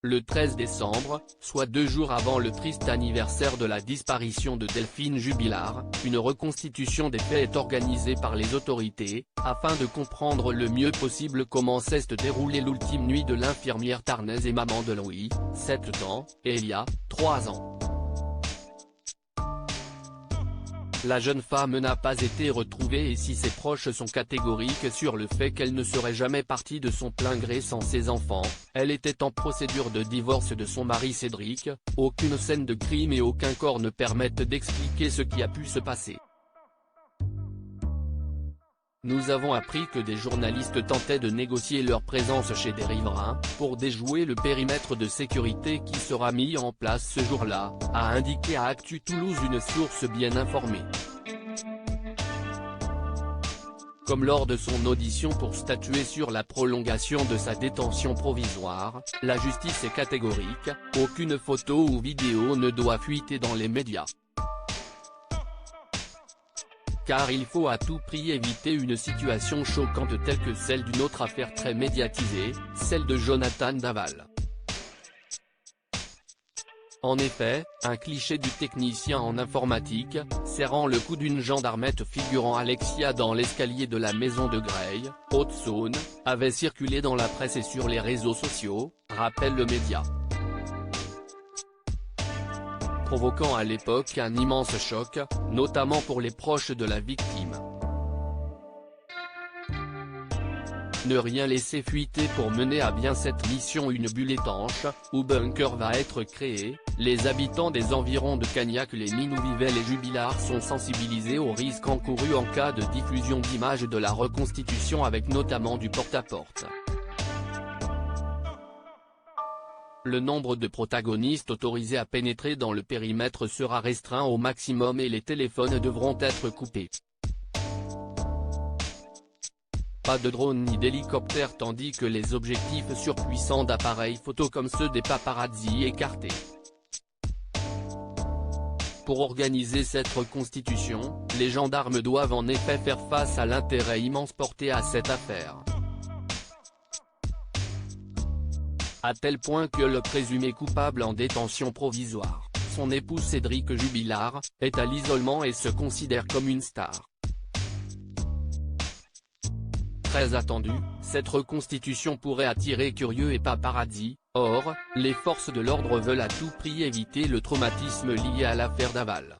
Le 13 décembre, soit 2 jours avant le triste anniversaire de la disparition de Delphine Jubilard, une reconstitution des faits est organisée par les autorités, afin de comprendre le mieux possible comment s'est déroulée l'ultime nuit de l'infirmière tarnaise et maman de Louis, 7 ans, et Elia, 3 ans. La jeune femme n'a pas été retrouvée et si ses proches sont catégoriques sur le fait qu'elle ne serait jamais partie de son plein gré sans ses enfants, elle était en procédure de divorce de son mari Cédric, aucune scène de crime et aucun corps ne permettent d'expliquer ce qui a pu se passer. Nous avons appris que des journalistes tentaient de négocier leur présence chez des riverains, pour déjouer le périmètre de sécurité qui sera mis en place ce jour-là, a indiqué à Actu Toulouse une source bien informée. Comme lors de son audition pour statuer sur la prolongation de sa détention provisoire, la justice est catégorique, aucune photo ou vidéo ne doit fuiter dans les médias. Car il faut à tout prix éviter une situation choquante telle que celle d'une autre affaire très médiatisée, celle de Jonathan Daval. En effet, un cliché du technicien en informatique, serrant le cou d'une gendarmette figurant Alexia dans l'escalier de la maison de Greil, Haute-Saône, avait circulé dans la presse et sur les réseaux sociaux, rappelle le média. Provoquant à l'époque un immense choc, notamment pour les proches de la victime. Ne rien laisser fuiter pour mener à bien cette mission. Une bulle étanche, ou bunker va être créée. Les habitants des environs de Cagnac, les Minouvivelles et Jubilard sont sensibilisés aux risques encourus en cas de diffusion d'images de la reconstitution avec notamment du porte-à-porte. Le nombre de protagonistes autorisés à pénétrer dans le périmètre sera restreint au maximum et les téléphones devront être coupés. Pas de drone ni d'hélicoptère tandis que les objectifs surpuissants d'appareils photo comme ceux des paparazzi écartés. Pour organiser cette reconstitution, les gendarmes doivent en effet faire face à l'intérêt immense porté à cette affaire. À tel point que le présumé coupable en détention provisoire, son époux Cédric Jubilard, est à l'isolement et se considère comme une star. Très attendue, cette reconstitution pourrait attirer curieux et paparazzi, or, les forces de l'ordre veulent à tout prix éviter le traumatisme lié à l'affaire Daval.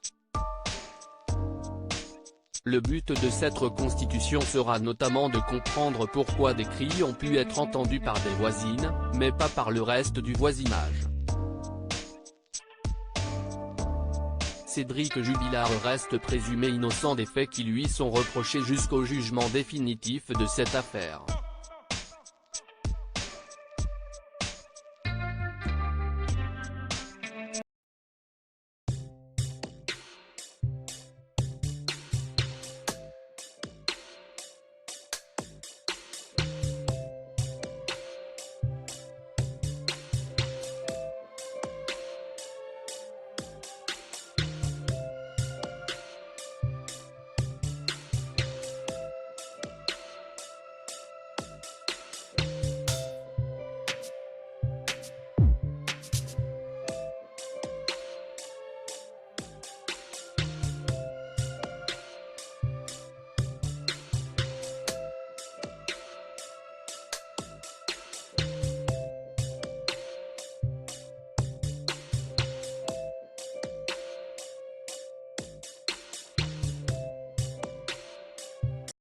Le but de cette reconstitution sera notamment de comprendre pourquoi des cris ont pu être entendus par des voisines, mais pas par le reste du voisinage. Cédric Jubilard reste présumé innocent des faits qui lui sont reprochés jusqu'au jugement définitif de cette affaire.